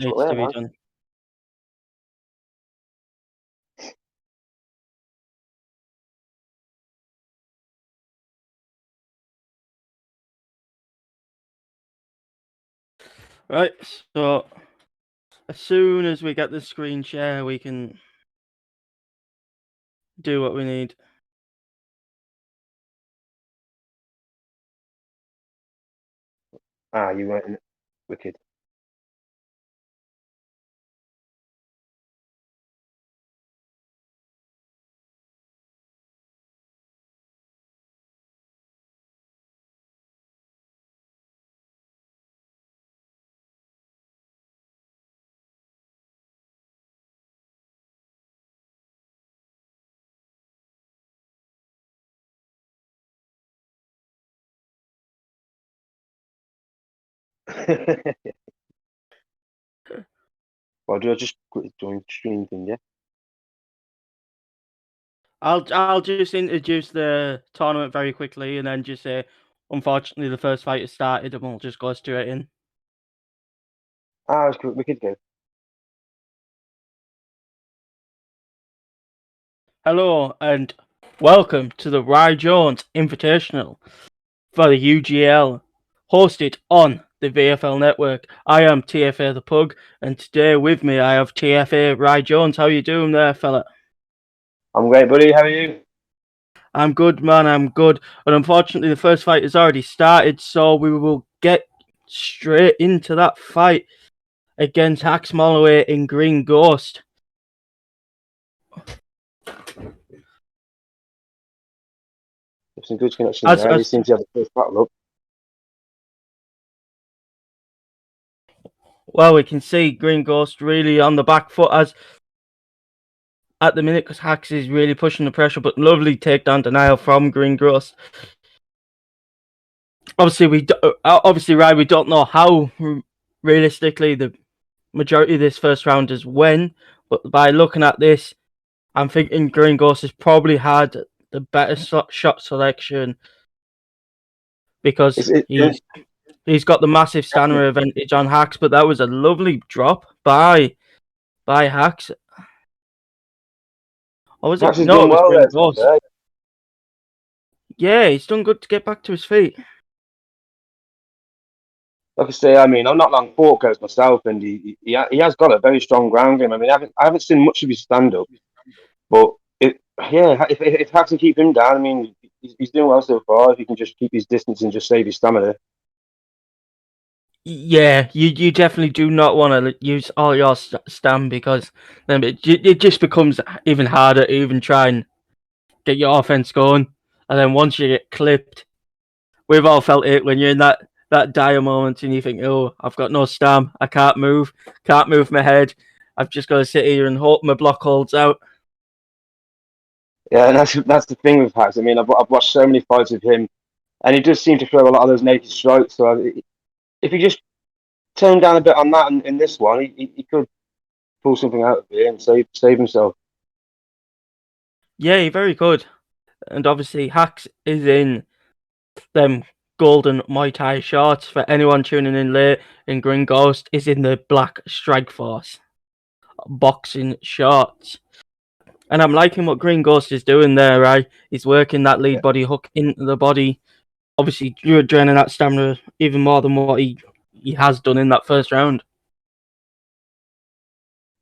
needs to be man. done. Right, so as soon as we get the screen share, we can do what we need. You weren't in it. Wicked. Well, do I just quickly join stream thing, yeah? I'll just introduce the tournament very quickly and then just say, unfortunately, the first fight has started, and we'll just go straight in. It's good. Wicked go. Hello and welcome to the Ry Jones Invitational for the UGL, hosted on the VFL network. I am TFA the Pug, and today with me I have TFA Ry Jones. How you doing there, fella? I'm great, buddy. How are you? I'm good, man. I'm good. And unfortunately, the first fight has already started, so we will get straight into that fight against Hax Molloway in Green Ghost. There's some good connections there. They seem to have the first battle up. Well, we can see Green Ghost really on the back foot as at the minute, because Hax is really pushing the pressure, but lovely takedown denial from Green Ghost. Obviously, Ryan, we don't know how realistically the majority of this first round is when, but by looking at this, I'm thinking Green Ghost has probably had the better shot selection because he's got the massive stamina advantage on Hax, but that was a lovely drop by Hax. Or was it? Hax has No, done it was well Green there, Ghost. Yeah, he's done good to get back to his feet. Like I say, I mean, I'm not long fought Ghost myself, and he has got a very strong ground game. I mean, I haven't seen much of his stand up, but if Hax can keep him down, I mean, he's doing well so far. If he can just keep his distance and just save his stamina. Yeah, you definitely do not want to use all your stam because then it just becomes even harder to even try and get your offense going. And then once you get clipped, we've all felt it when you're in that dire moment and you think, oh, I've got no stam, I can't move my head. I've just got to sit here and hope my block holds out. Yeah, and that's the thing with Hax. I mean, I've watched so many fights with him, and he does seem to throw a lot of those naked strikes. So if he just toned down a bit on that in this one, he could pull something out of it and save himself. Yeah, he very good. And obviously, Hax is in them golden Muay Thai shorts. For anyone tuning in late, in Green Ghost is in the black Strike Force boxing shorts. And I'm liking what Green Ghost is doing there, right? He's working that lead body hook into the body. Obviously, you're draining that stamina even more than what he has done in that first round.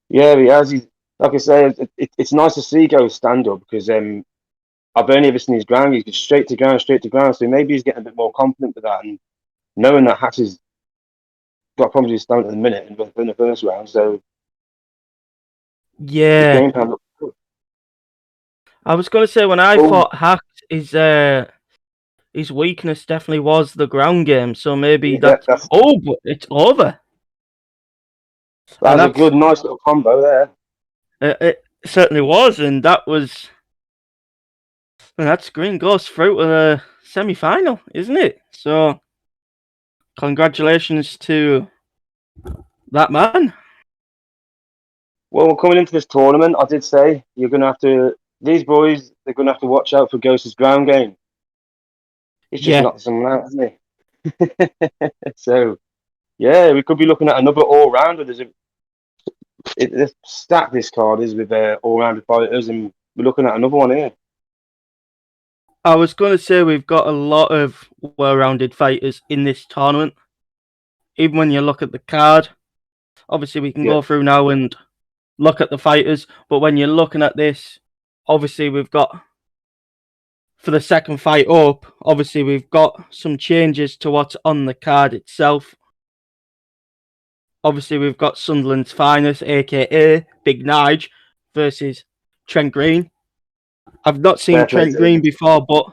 Yeah, he has. Like I say, it's nice to see Ghost stand up because I've only ever seen his ground. He's just straight to ground, straight to ground. So maybe he's getting a bit more confident with that, and knowing that Hax has got problems with his stamina at the minute in the first round. So his Yeah, game plan looks good. I was going to say when I thought Hax his weakness definitely was the ground game. So maybe Yeah, but it's over. that's a good, nice little combo there. It certainly was, and that's Green Ghost through to the semi-final, isn't it? So, congratulations to that man. Well, coming into this tournament, I did say you're going to have to. These boys, they're going to have to watch out for Ghost's ground game. He's just knocked someone out, hasn't he? So, yeah, we could be looking at another all-rounder. It's stacked, this card is, with all-rounded fighters, and we're looking at another one here. I was going to say we've got a lot of well-rounded fighters in this tournament. Even when you look at the card, obviously we can Yeah. go through now and look at the fighters, but when you're looking at this, obviously we've got, for the second fight up, obviously we've got some changes to what's on the card itself. Obviously we've got Sunderland's finest, aka Big Nige, versus Trent Green. I've not seen Fair play Trent to him. Green before, but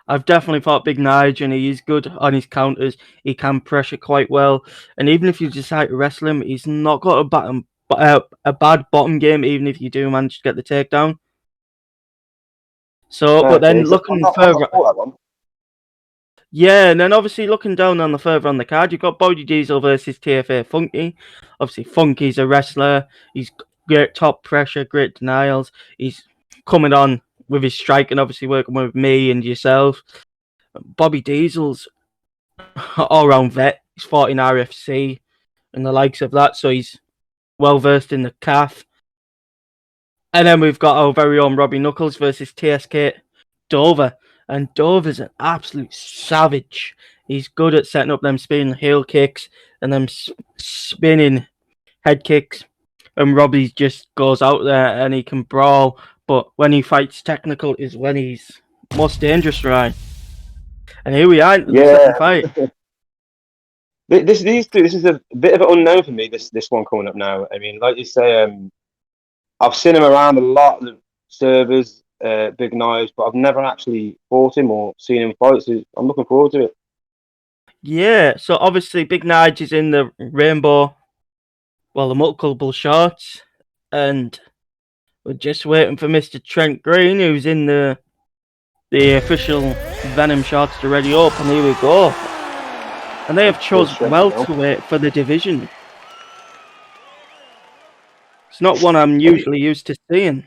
I've definitely fought Big Nige, and he is good on his counters. He can pressure quite well, and even if you decide to wrestle him, he's not got a bad bottom game. Even if you do manage to get the takedown. So, Fair but then play. So looking I've further, not thought that one. yeah, and then obviously looking down on the further on the card, you've got Body Diesel versus TFA Funky. Obviously, Funky's a wrestler. He's great top pressure, great denials. He's coming on with his striking, obviously working with me and yourself. Bobby Diesel's all-round vet. He's fought in RFC and the likes of that, so he's well versed in the calf. And then we've got our very own Robbie Knuckles versus TSK Dover. And Dover's an absolute savage. He's good at setting up them spinning heel kicks and them spinning head kicks. And Robbie just goes out there and he can brawl. But when he fights technical is when he's most dangerous, right? And here we are in the second fight. This is a bit of an unknown for me. This one coming up now. I mean, like you say, I've seen him around a lot of servers, Big Knives, but I've never actually fought him or seen him fight. So I'm looking forward to it. Yeah, so obviously Big Nige is in the rainbow, well, the multiple shorts, and we're just waiting for Mr. Trent Green, who's in the official Venom shorts to ready up, and here we go. And they have chosen welterweight for the division. It's not one I'm usually used to seeing.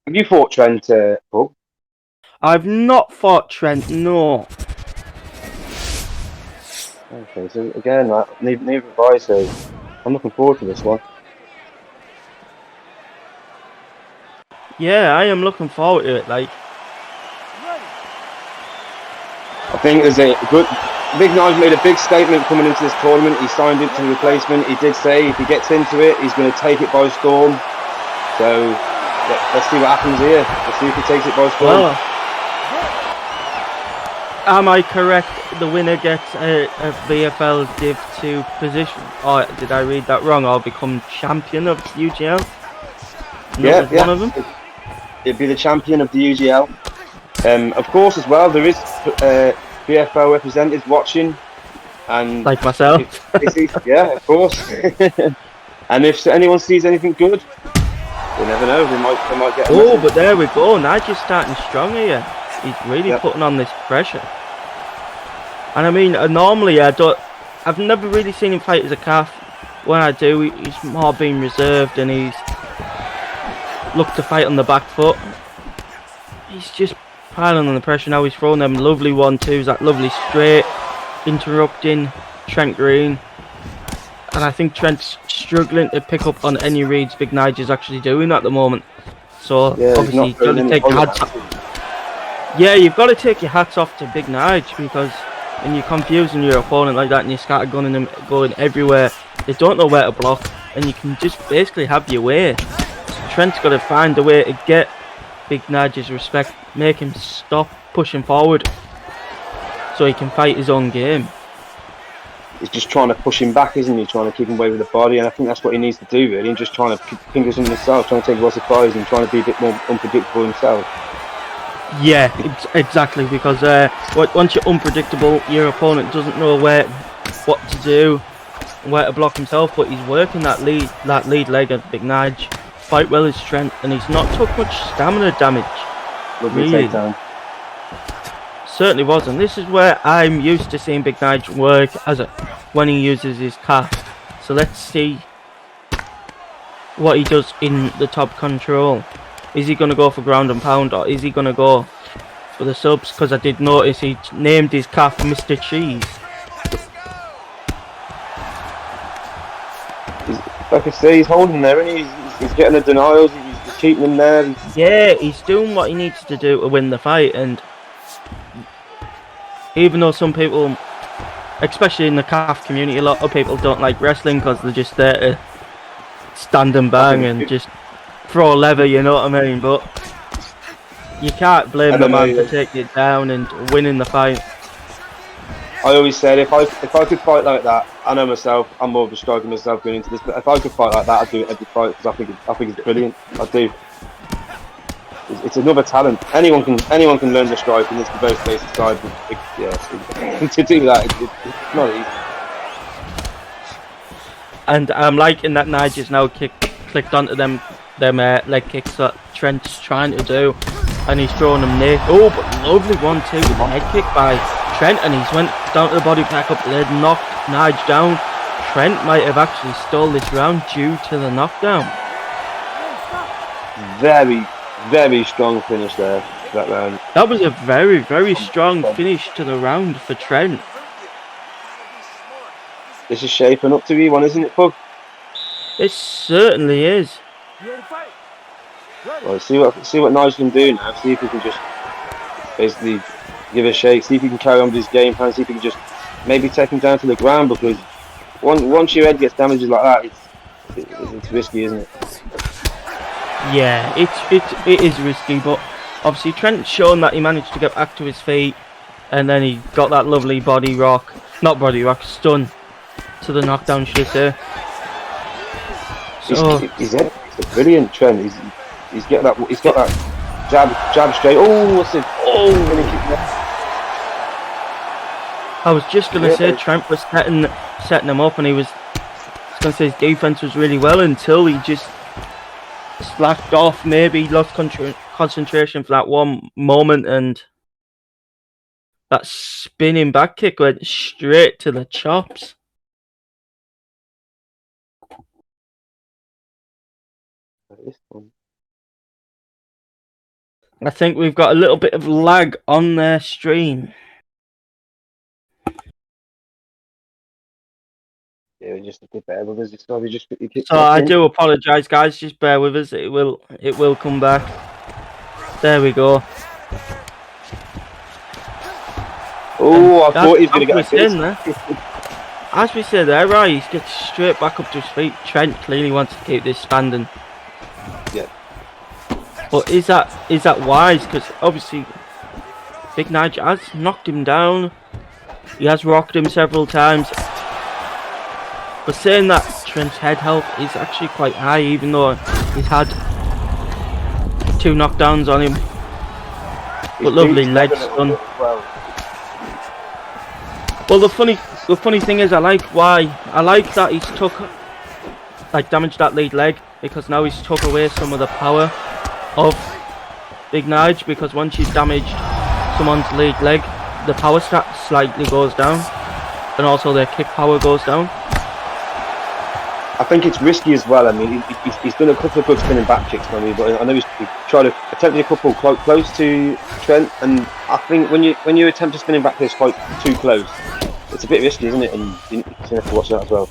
Have you fought Trent, Paul? I've not fought Trent, no. Okay, so again, neither have I, so I'm looking forward to this one. Yeah, I am looking forward to it. Like, I think there's a good. Big Knives made a big statement coming into this tournament. He signed into the replacement. He did say if he gets into it, he's going to take it by storm. So let's see what happens here. Let's see if he takes it by storm. Well, am I correct? The winner gets a VFL Div 2 position. Or did I read that wrong? Or become champion of UGL? Yeah. One of them. It'd be the champion of the UGL. Of course, as well, there is VFL representatives watching, and like myself. Yeah, of course. And if anyone sees anything good, you never know. They might get. Oh, but there we go. Nigel's starting strong here. He's really putting on this pressure. And I mean, normally I've never really seen him fight as a calf. When I do, he's more being reserved and he's looked to fight on the back foot. He's just piling on the pressure now. He's throwing them lovely 1-2s, that lovely straight, interrupting Trent Green. And I think Trent's struggling to pick up on any reads Big Nige is actually doing at the moment. So yeah, obviously you've got to take your hats off. Yeah, you've got to take your hats off to Big Nige, because when you're confusing your opponent like that and you start gunning them going everywhere, they don't know where to block, and you can just basically have your way. So Trent's got to find a way to get Big Nige's respect, make him stop pushing forward so he can fight his own game. He's just trying to push him back, isn't he? Trying to keep him away with the body, and I think that's what he needs to do, really. And just trying to fingers in himself, trying to take him by surprise and trying to be a bit more unpredictable himself. Yeah, exactly, because once you're unpredictable, your opponent doesn't know what to do, where to block himself, but he's working that lead leg of Big Nige quite well as Trent, and he's not took much stamina damage. Lovely takedown. Certainly was, and this is where I'm used to seeing Big Nige work when he uses his calf. So let's see what he does in the top control. Is he going to go for ground and pound, or is he going to go for the subs? Because I did notice he named his calf Mr. Cheese. like I say, he's holding there, and he's getting the denials. He's keeping them there. Yeah, he's doing what he needs to do to win the fight, and even though some people, especially in the calf community, a lot of people don't like wrestling because they're just there to stand and bang and just throw leather, you know what I mean? But you can't blame the man for taking it down and winning the fight. I always said if I could fight like that, I know myself, I'm more of a striker myself going into this, but if I could fight like that, I'd do it every fight because I think it's brilliant. I do. It's another talent. Anyone can learn to strike, and it's the most basic side. To do that, it's not easy. And I'm liking that Nigel's now clicked onto them leg kicks that Trent's trying to do, and he's throwing them near. Oh, but lovely 1-2 with the head kick by Trent, and he's went down to the body, back up the lid, knocked Nige down. Trent might have actually stole this round due to the knockdown. Very, very strong finish there, that round. That was a very, very strong finish to the round for Trent. This is shaping up to be one, isn't it, Pug? It certainly is. Well, see what Nigel can do now. See if he can just basically give a shake. See if he can carry on with his game plan. See if he can just maybe take him down to the ground, because once your head gets damaged like that, it's risky, isn't it? Yeah, it is risky, but obviously Trent's shown that he managed to get back to his feet, and then he got that lovely stun to the knockdown, should I say. So, he's brilliant, Trent. He's got that jab straight. Oh, what's it? Oh, I was just gonna say Trent was setting him up, and I was gonna say his defense was really well until he just slacked off. Maybe lost concentration for that one moment, and that spinning back kick went straight to the chops. I think we've got a little bit of lag on their stream. Yeah, just a bit better with us. So I do apologise, guys. Just bear with us. It will come back. There we go. Oh, I thought he was going to get in there. As we said there, right, he's gets straight back up to his feet. Trent clearly wants to keep this standing. Yeah. But is that wise? Because obviously, Big Nigel has knocked him down. He has rocked him several times. But saying that, Trent's head health is actually quite high, even though he's had 2 knockdowns on him. But lovely leg stun. Well, the funny thing is, I like that he's damaged that lead leg, because now he's took away some of the power of Big Nige, because once you've damaged someone's lead leg, the power stat slightly goes down, and also their kick power goes down. I think it's risky as well. I mean, he's done a couple of good spinning back kicks for me, but I know he's tried to attempt a couple quite close to Trent, and I think when you attempt a spinning back kick quite too close, it's a bit risky, isn't it? And you have to watch that as well.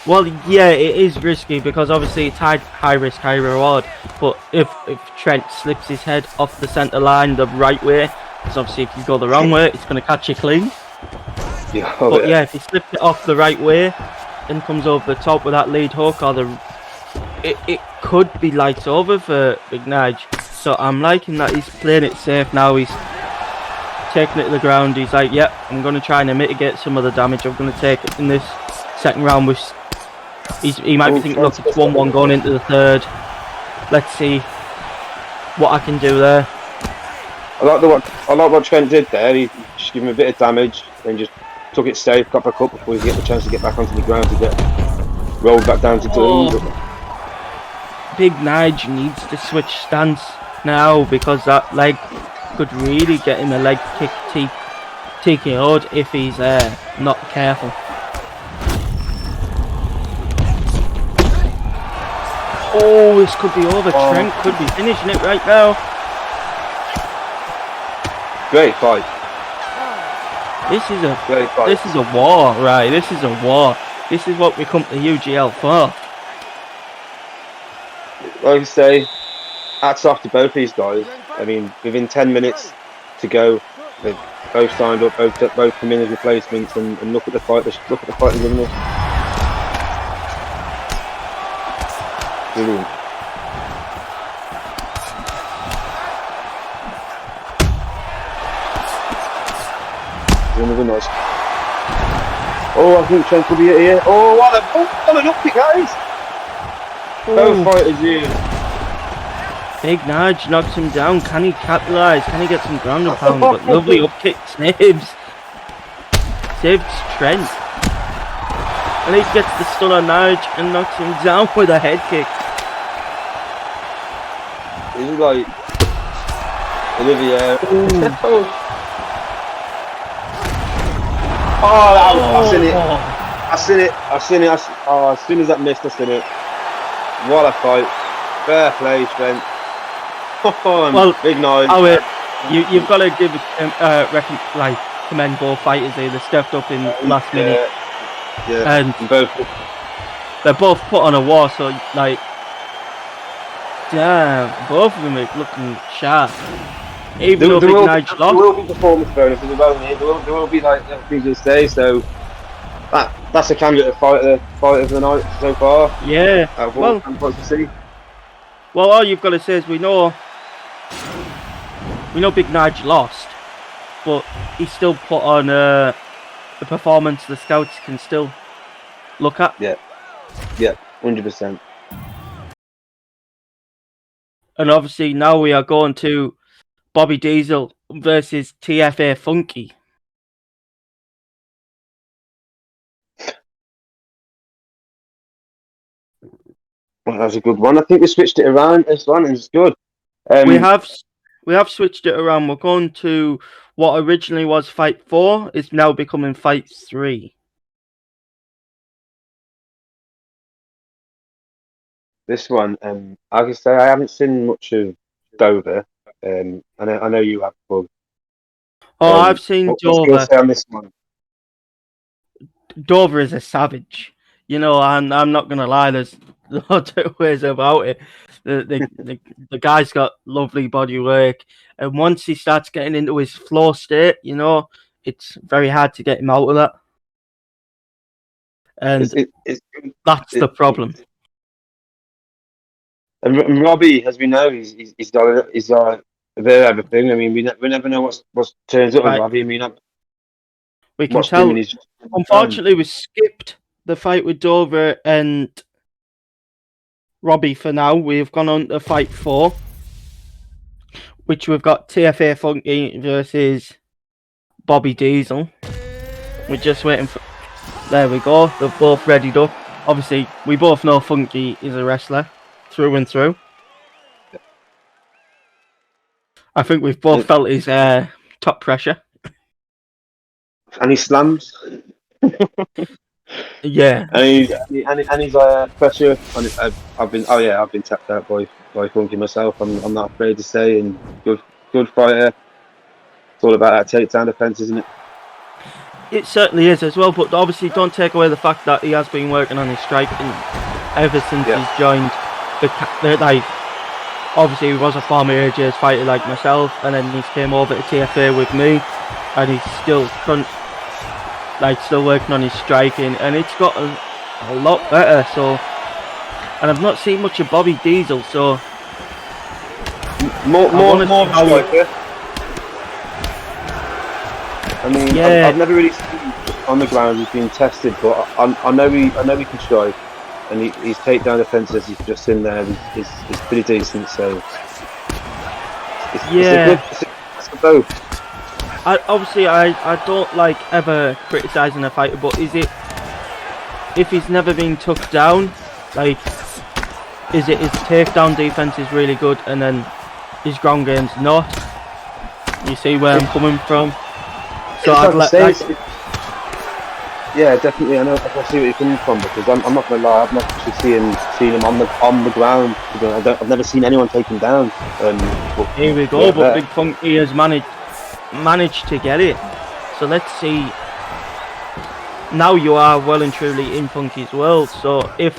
Well, yeah, it is risky, because obviously it's high risk, high reward. But if Trent slips his head off the centre line the right way, because obviously if you go the wrong way, it's going to catch you clean. Yeah, but yeah, if he slips it off the right way and comes over the top with that lead hook, or it could be lights over for Big Nige. So I'm liking that he's playing it safe now. He's taking it to the ground. He's like, yep, I'm going to try and mitigate some of the damage I'm going to take in this second round. He might be thinking, look, it's 1-1 going into the third. Let's see what I can do there. I like what Trent did there. He just gave him a bit of damage, then just took it safe, got back up before he get the chance to get back onto the ground to get rolled back down to two. Big Nige needs to switch stance now, because that leg could really get him a leg kick TKO'd if he's not careful. Oh, this could be over. Trent could be finishing it right now. Great fight. This is a war, right? This is a war. This is what we come to UGL for. like I say, hats off to both these guys. I mean, within 10 minutes to go, they've both signed up, both come in as replacements, and look at the fight. Look at the fight they're giving us. Brilliant. Another nice. Oh, I think Trent could be here. Oh, what an up kick that is! Both fighters here. Big Nudge knocks him down. Can he capitalise? Can he get some ground and pound? But lovely up kick saves Trent. And he gets the stun on Nudge and knocks him down with a head kick. This is like Olivia. I've seen it. As soon as that missed, I've seen it. What a fight. Fair play, Trent. Well, big noise. You've got to give commend both fighters here. They stepped up in last minute. Yeah. And they're both put on a war, so like, damn, both of them are looking sharp. Even though Big Nige lost. There will be performance bonuses as well. There will be like things say. So that's a candidate fighter of the night so far. Yeah. Well, to see. Well, all you've got to say is we know Big Nige lost, but he still put on a performance the scouts can still look at. Yeah, 100%. And obviously now we are going to Bobby Diesel versus TFA Funky. Well, that was a good one. I think we switched it around this one, and it's good. We have switched it around. We're going to what originally was Fight 4 is now becoming Fight 3. This one, I can say I haven't seen much of Dover. I know you have, Bug. I've seen Dover. What's your say on this one? Dover is a savage. You know, I'm not gonna lie. There's no two ways about it. The guy's got lovely body work, and once he starts getting into his flow state, you know, it's very hard to get him out of that. And that's the problem. And Robbie, as we know, he's got a bit of everything. I mean, we never know what turns up with Robbie. I mean, we can tell. Unfortunately, we skipped the fight with Dover and Robbie for now. We've gone on to Fight 4, which we've got TFA Funky versus Bobby Diesel. We're just waiting for. There we go. They're both readied up. Obviously, we both know Funky is a wrestler through and through. I think we've both felt his top pressure. And he slams. Yeah. And he's pressure. And I've been tapped out by Funky myself. I'm not afraid to say. And good fighter. It's all about that takedown defense, isn't it? It certainly is as well. But obviously, don't take away the fact that he has been working on his striking ever since he's joined the obviously he was a former AJ's fighter like myself, and then he came over to TFA with me, and he's still working on his striking, and it's got a lot better. So, and I've not seen much of Bobby Diesel, so more striker. I mean, I've never really seen him on the ground. He's been tested, but I know he can strike. And his takedown defense, as you've just seen there, is pretty decent. So it's a both. I don't like ever criticising a fighter, but if he's never been took down, like, is it his takedown defense is really good and then his ground game's not? You see where I'm coming from? So yeah, definitely. I see where you're coming from, because I'm not gonna lie. I've not actually seen him on the ground. I've never seen anyone take him down. Here we go. But Big Funky has managed to get it. So let's see. Now you are well and truly in Funky's world. So if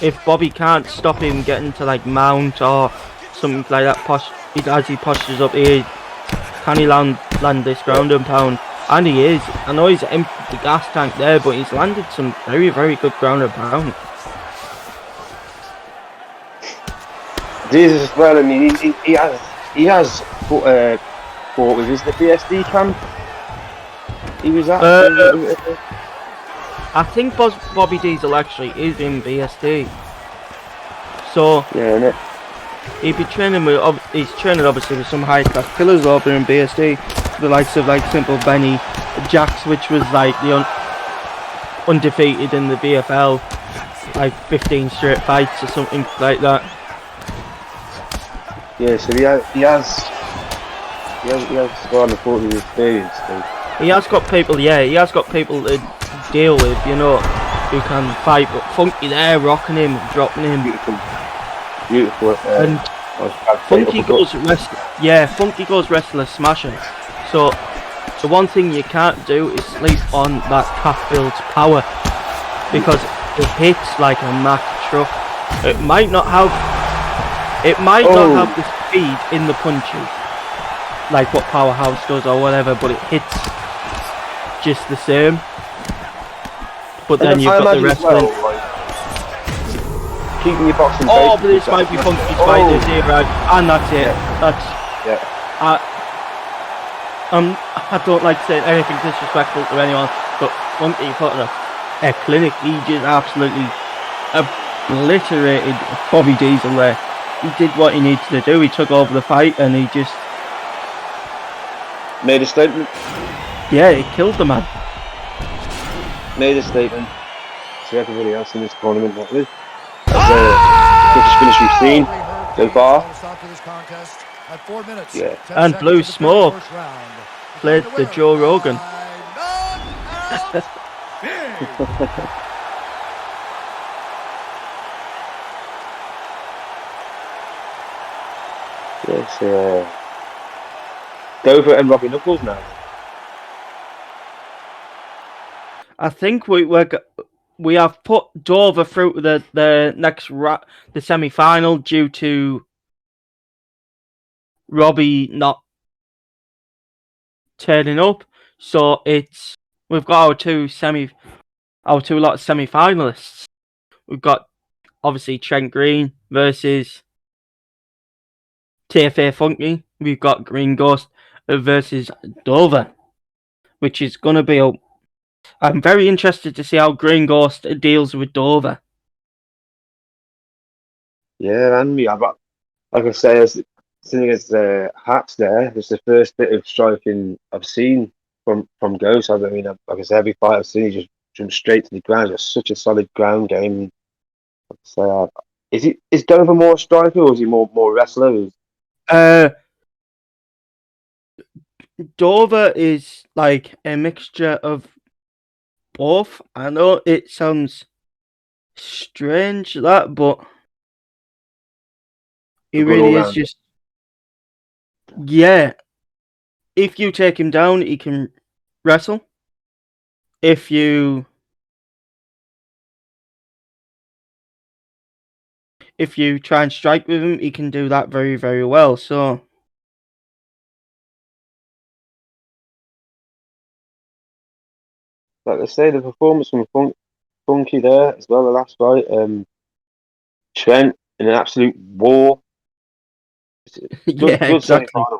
if Bobby can't stop him getting to like mount or something like that, as he postures up here, can he land this ground and pound? And he is. I know he's emptied the gas tank there, but he's landed some very, very good ground and pound. Jesus as well. I mean, he has fought with the BSD camp. He was at. I think Bobby Diesel actually is in BSD. So yeah, he'd be training with. He's training obviously with some high class killers over in BSD, the likes of like Simple Benny, Jax, which was like the undefeated in the BFL, like 15 straight fights or something like that. Yeah, so he has quite an important experience. So. He has got people. Yeah, he has got people to deal with. You know, who can fight. But Funky there, rocking him, dropping him. Beautiful. And Funky goes Funky goes wrestler smasher. So the one thing you can't do is sleep on that calf build's power, because it hits like a Mack truck. It might not have the speed in the punches like what Powerhouse does or whatever, but it hits just the same. But then you've got the wrestling. Well, like, keeping your boxing. Oh, but this might be Funky's fighters here, right? And that's it. I don't like saying anything disrespectful to anyone, but Funky put on a clinic. He just absolutely obliterated Bobby Diesel there. He did what he needed to do. He took over the fight and he just made a statement. Yeah, he killed the man. Made a statement to everybody else in this tournament. What is? That's the quickest finish we've seen so far. Yeah. And Blue Smoke played the Joe Rogan. Yes, Dover and Robbie Knuckles now. I think we have put Dover through to the next the semi-final due to Robbie not turning up. So we've got our two lot of semi-finalists. We've got obviously Trent Green versus TFA Funky. We've got Green Ghost versus Dover, which is going to be I'm very interested to see how Green Ghost deals with Dover. Yeah, and like I say, seeing as Hats there, it's the first bit of striking I've seen from Ghost. I mean, like I say, every fight I've seen, he just jumps straight to the ground. Just such a solid ground game. So, is Dover more striker or is he more wrestler? Dover is like a mixture of both. I know it sounds strange that, but he really is just. Yeah. If you take him down, he can wrestle. If you try and strike with him, he can do that very, very well. So like I say, the performance from Funky there as well, the last fight. Trent in an absolute war. yeah, exactly. I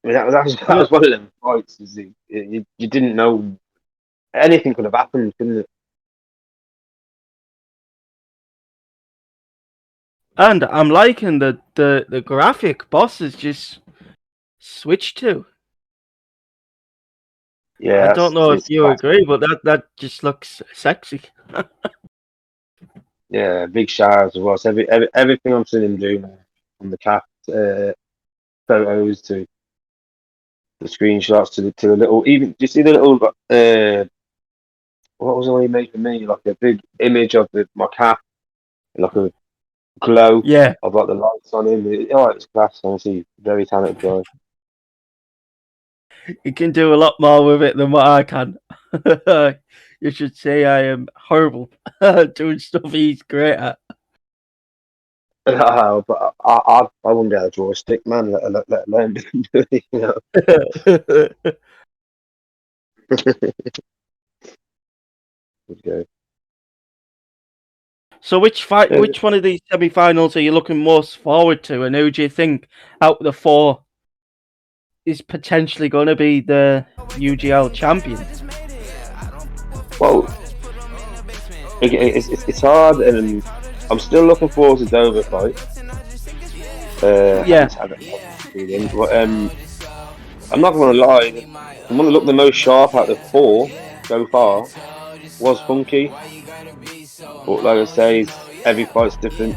mean, that was one of them fights. You didn't know anything could have happened, couldn't it? And I'm liking the graphic boss has just switched to. Yeah, I don't know if you agree, but that just looks sexy. Yeah, big shout out to Ross. Everything I'm seeing him do, from the cast photos to the screenshots to the little, even you see the little what was the one he made for me? Like a big image of my cat, like a glow. Yeah, of like the lights on him. It's class. Honestly, very talented guy. he can do a lot more with it than what I can. You should say I am horrible at doing stuff he's great at. But I wouldn't be able to draw a stick, man. Let alone do it, you know. Good go. So which one of these semi-finals are you looking most forward to, and who do you think out of the four is potentially going to be the UGL champion? Well, it's hard, and I'm still looking forward to Dover fight. Yeah. But, I'm not going to lie. The one that looked the most sharp out of the four so far was Funky. But like I say, every fight's different.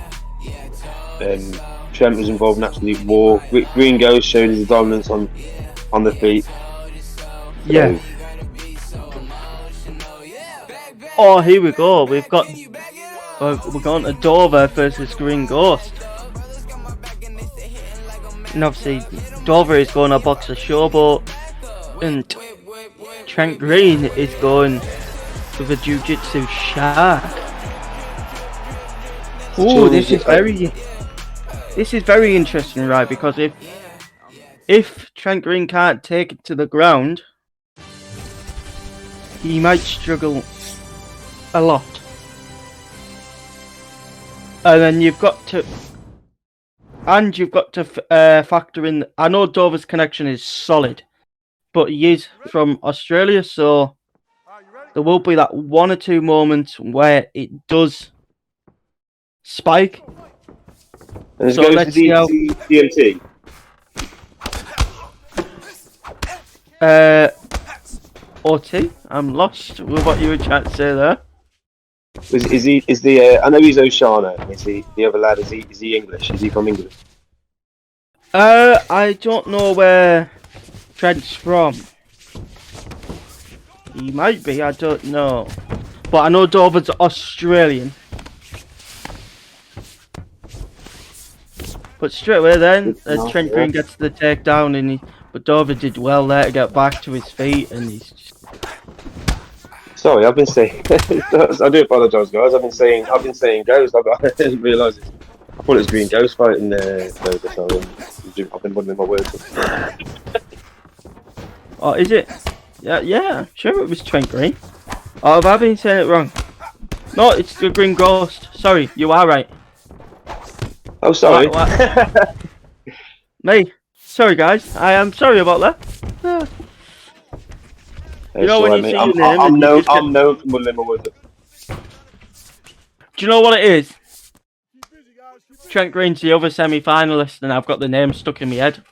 Trent was involved in absolute war. Green Ghost showed his dominance on the feet. Yeah. Oh, here we go. We're going to Dover versus Green Ghost. And obviously, Dover is going to box a showboat, and Trent Green is going with a jiu-jitsu shark. Oh, this is very interesting, right? Because if Trent Green can't take it to the ground, he might struggle a lot. And then you've got to factor in. I know Dover's connection is solid, but he is from Australia, so there will be that one or two moments where it does spike. And so let's see how DMT. OT, I'm lost with what you were trying to say there. I know he's Oshana. Is he the other lad? Is he English? Is he from England? I don't know where Trent's from. He might be, I don't know. But I know Dover's Australian. But straight away then, as Trent Green gets the takedown, but Dover did well there to get back to his feet, and he's just... Sorry, I've been saying. I do apologise, guys. I've been saying Ghost. I didn't realise it. I thought it was Green Ghost fighting Dover. So I've been wondering my words. Oh, is it? Yeah. Sure, it was Trent Green. Oh, have I been saying it wrong? No, it's the Green Ghost. Sorry, you are right. Oh, sorry. Me. Sorry, guys. I am sorry about that. You know when you see your name, I'm known for muddling my words. Do you know what it is? Trent Green's the other semi-finalist, and I've got the name stuck in my head.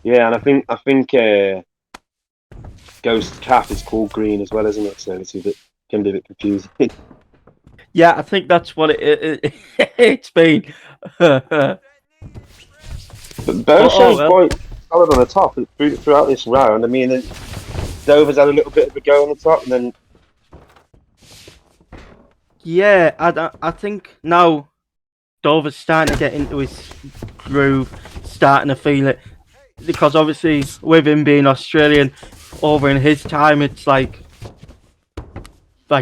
Yeah, and I think Ghost Calf is called Green as well, isn't it? So can be a bit confusing. Yeah, I think that's what it's been. But Bo's shown quite solid on the top throughout this round. I mean, Dover's had a little bit of a go on the top, and then... Yeah, I think now Dover's starting to get into his groove, starting to feel it. Because obviously, with him being Australian, over in his time, it's like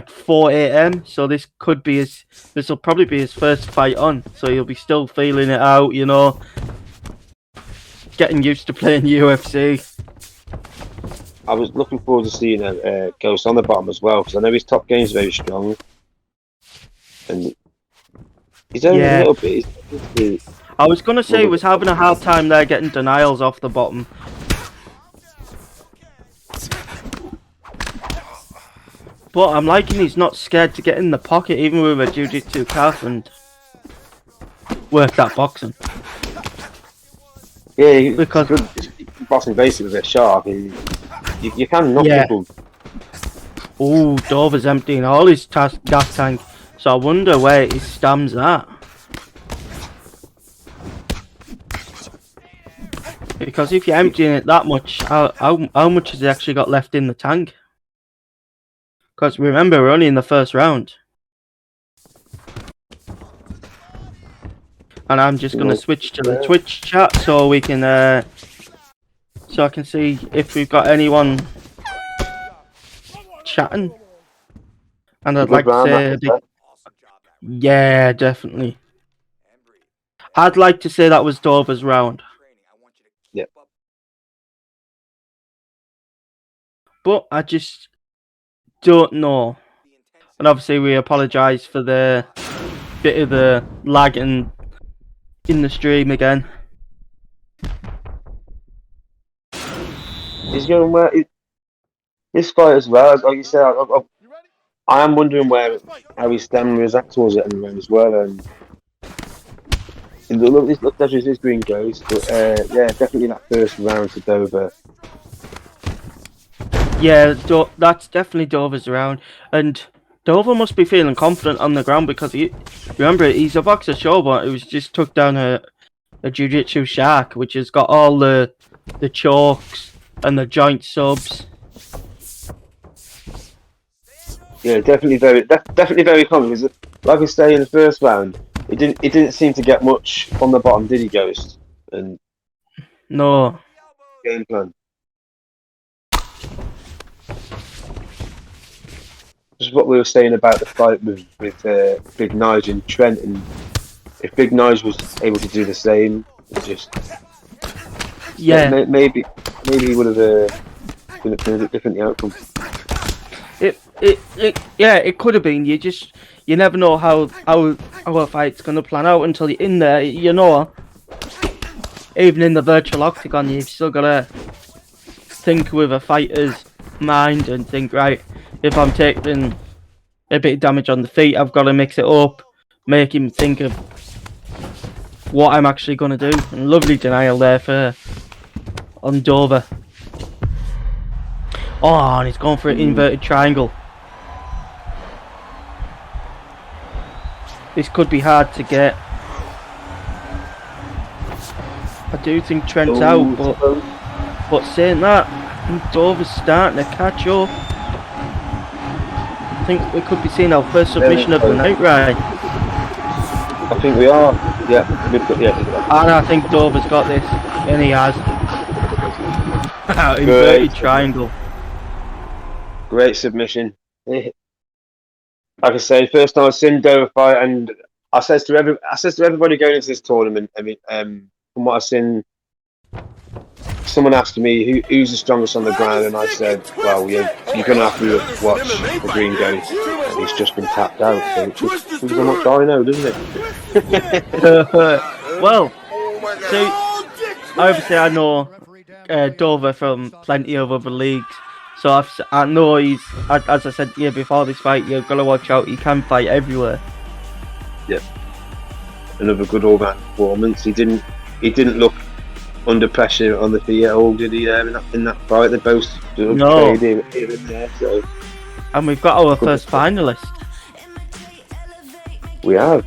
4 a.m. So this will probably be his first fight on. So he'll be still feeling it out, you know, getting used to playing UFC. I was looking forward to seeing Ghost on the bottom as well, because I know his top game is very strong, and he's only a little bit. I was gonna say he was having a hard time there getting denials off the bottom. But I'm liking he's not scared to get in the pocket, even with a jiu-jitsu calf, and work that boxing. Yeah, because boxing basically with a sharp, you can knock people. Oh, Dover's emptying all his gas tank, so I wonder where his stam's at. Because if you're emptying it that much, how much has he actually got left in the tank? Because remember, we're only in the first round. And I'm just going to switch to the Twitch chat so we can, so I can see if we've got anyone chatting. And It's a I'd good like to round, that say a was big, that. yeah, definitely. I'd like to say that was Dover's round. Yeah. But I just don't know. And obviously we apologise for the bit of the lag in the stream again. He's going where this fight as well. Like you said, I am wondering where how his stamina is at towards it anyway as well. And look, this green goes, but yeah, definitely that first round to Dover. Yeah, that's definitely Dover's round. And Dover must be feeling confident on the ground because remember, he's a boxer show, but he was just took down a jiu-jitsu shark, which has got all the chokes and the joint subs. Yeah, definitely very confident. Like I say, in the first round, it didn't seem to get much from the bottom, did he, Ghost? And No. game plan. Just what we were saying about the fight with Big Nige and Trent, and if Big Nige was able to do the same, it just Yeah. maybe he would have been a bit different the outcome. It could have been. You never know how a fight's gonna plan out until you're in there. You know, even in the virtual octagon, you've still gotta think with a fighter's mind and think, right, if I'm taking a bit of damage on the feet, I've got to mix it up, make him think of what I'm actually gonna do. And lovely denial there on Dover. Oh, and he's going for an inverted triangle. This could be hard to get. I do think Trent's out, but saying that, I think Dover's starting to catch up. I think we could be seeing our first submission of the night, right? I think we are. Yeah, And I think Dover's got this, and he has. Inverted triangle. Great submission. Like I say, first time I've seen Dover fight, and I says to everybody going into this tournament. I mean, from what I've seen, someone asked me who's the strongest on the ground, and I said, well, you're going to have to watch the Green Ghost, and he's just been tapped out. So it just proves how much I know, doesn't it? Well, so obviously I know Dover from plenty of other leagues. So I know as I said before this fight, you've got to watch out. He can fight everywhere. Yeah, another good all-round performance. He didn't look under pressure on the feet at all, did he? In that fight, they both no. here and there. So. And we've got our first finalist. We have.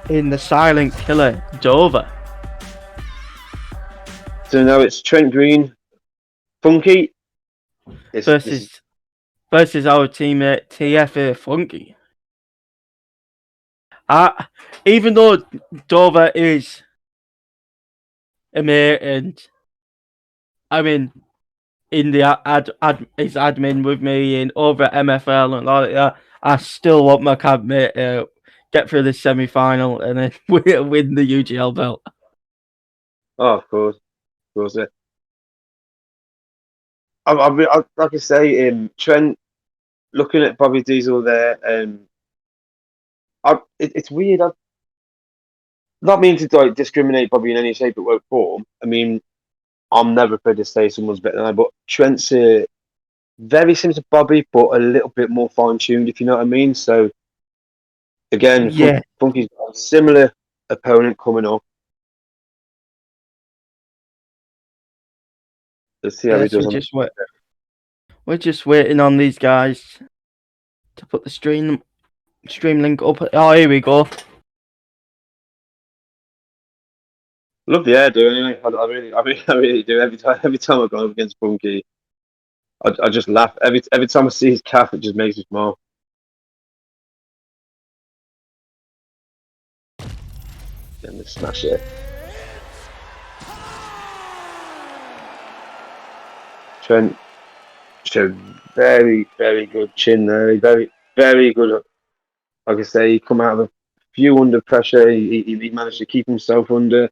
In the Silent Killer, Dover. So now it's Trent Green, Funky. Versus our teammate TFA Funky. Even though Dover is a mate, and I mean, in the his admin with me in over at MFL and all that, I still want my cabinet get through this semi-final and then win the UGL belt. Oh, of course, Yeah. Like I say, Trent, looking at Bobby Diesel there, it's weird. Not mean to discriminate Bobby in any shape or form. I mean, I'm never afraid to say someone's better than I, but Trent's very similar to Bobby, but a little bit more fine-tuned, if you know what I mean. So, again, yeah. Funky's got a similar opponent coming up. Let's see how he does. We're just waiting on these guys to put the stream link up. Oh, here we go. Love the hairdo anyway. I really do. Every time I go up against Funky, I just laugh. Every time I see his calf, it just makes me smile. And they smash it. Trent showed very, very good chin there. Very, very good. Like I say, he come out of a few under pressure. He managed to keep himself under.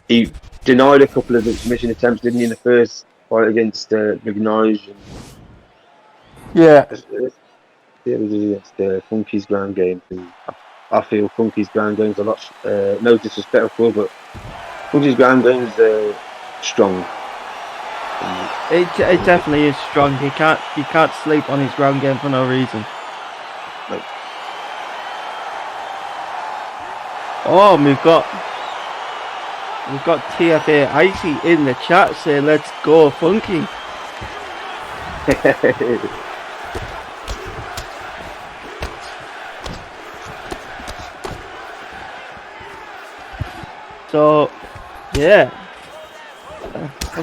He denied a couple of the submission attempts, didn't he, in the first fight against McNige? And Yeah. it was against Funky's ground game. I feel Funky's ground game's a lot, no disrespectful, but Funky's ground game's strong. It definitely is strong. You can't sleep on his ground game for no reason. Like, oh, we've got TFA Icy in the chat saying let's go Funky. So yeah,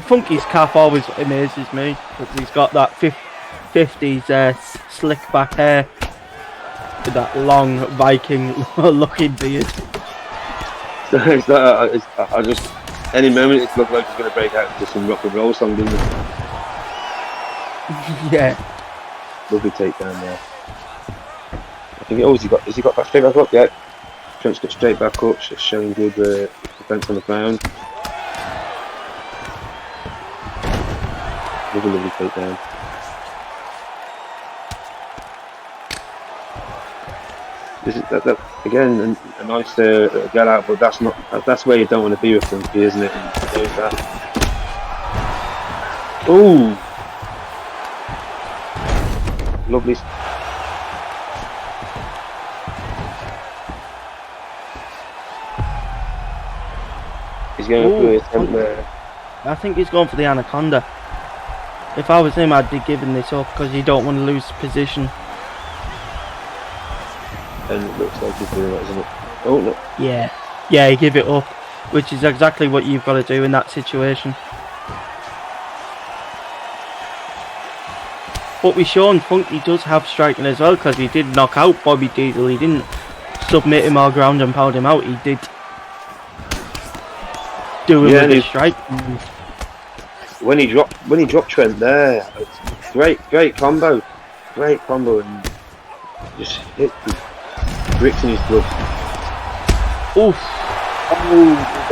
Funky's calf always amazes me because he's got that 50s slick back hair with that long Viking looking beard. I just any moment it looked like he's going to break out into some rock and roll song, didn't it? Yeah. Lovely takedown there. I think has he got that straight back up? Yeah. Trent's got straight back up, showing good defense on the ground. Lovely takedown. This is that again a nice get out, but that's where you don't want to be with Funky, isn't it? Oh, lovely. He's going for the attempt there. I think he's going for the anaconda. If I was him, I'd be giving this up because you don't want to lose position. And it looks like he's doing that, isn't it? Oh no. Yeah, you give it up, which is exactly what you've got to do in that situation. But we've shown Funky does have striking as well because he did knock out Bobby Diesel. He didn't submit him or ground and pound him out. He did do him with his strike. When he dropped Trent there, great combo, and just hit the bricks in his glove. Oof!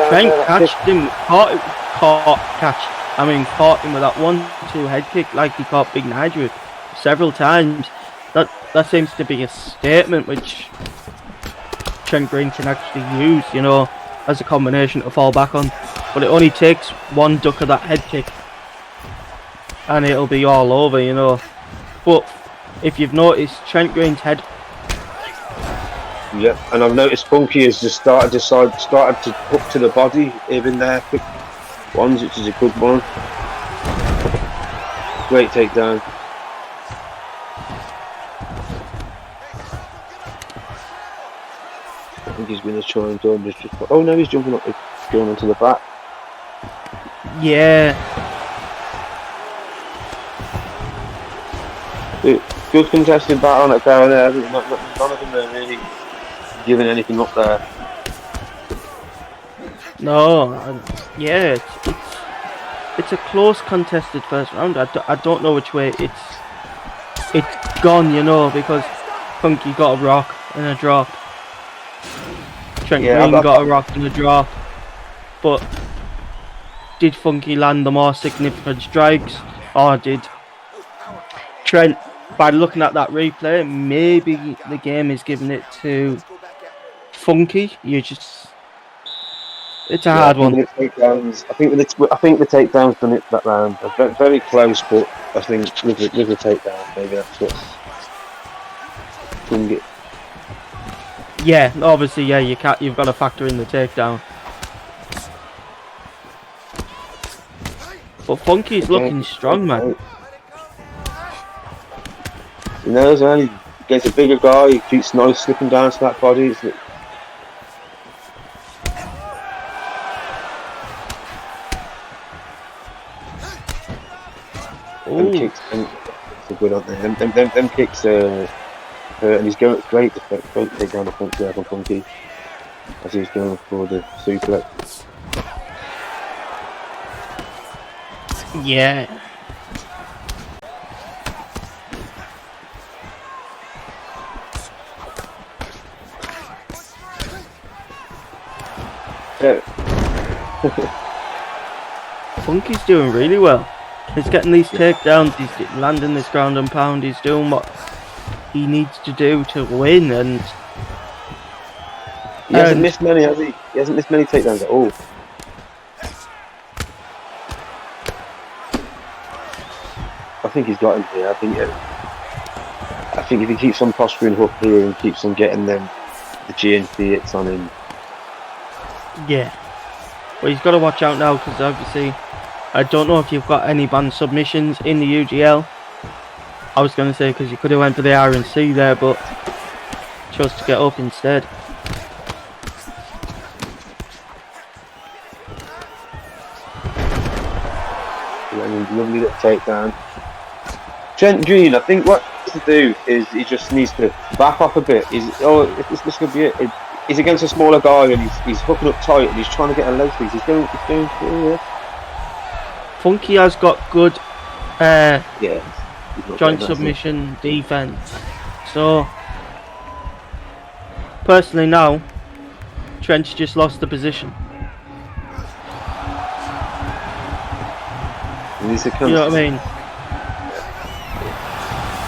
Trent catched him, caught him with that 1-2 head kick like he caught Big Nigel with several times. That seems to be a statement which Trent Green can actually use, you know, as a combination to fall back on. But it only takes one duck of that head kick and it'll be all over, you know. But if you've noticed, Trent Green's head. Yeah, and I've noticed Funky has just started to hook to the body, even there, quick ones, which is a good one. Great takedown. I think he's going to try and do him. Oh no, he's jumping up, going onto the back. Yeah. Good contested battle on it down there. None of them are really giving anything up there. No, yeah, it's a close contested first round. I don't know which way it's gone, you know, because Funky got a rock and a drop. Trent Green got a rock and a drop. But did Funky land the more significant strikes, or did Trent? By looking at that replay, maybe the game is giving it to Funky. It's a hard one. I think the takedowns done it that round. Very, very close, but I think with the takedown, maybe that's what's doing it. Yeah, obviously, yeah, you've got to factor in the takedown. But Funky's looking strong, man. You know, he's only against a bigger guy. He keeps slipping down to that body. Them kicks, are good, aren't they? Them kicks hurt, and he's going great to take down the punch there from Funky as he's going for the suplex. Yeah. Yeah. Funky's doing really well. He's getting these Yeah. takedowns, he's landing this ground and pound, he's doing what he needs to do to win, and He hasn't missed many, has he? He hasn't missed many takedowns at all. I think he's got him here. I think if he keeps on posturing Hook here and keeps on getting the GNC hits on him. yeah. But he's got to watch out now, because obviously, I don't know if you've got any banned submissions in the UGL. I was going to say, because you could have went for the RNC there, but chose to get up instead. Lovely little takedown. Trent Green, I think what he needs to do is he just needs to back off a bit. This could be it. He's against a smaller guy and he's hooking up tight and he's trying to get a leg squeeze. He's doing yeah. Funky has got good He's not joint getting that, submission defense. So, personally now, Trent's just lost the position. you know what I mean?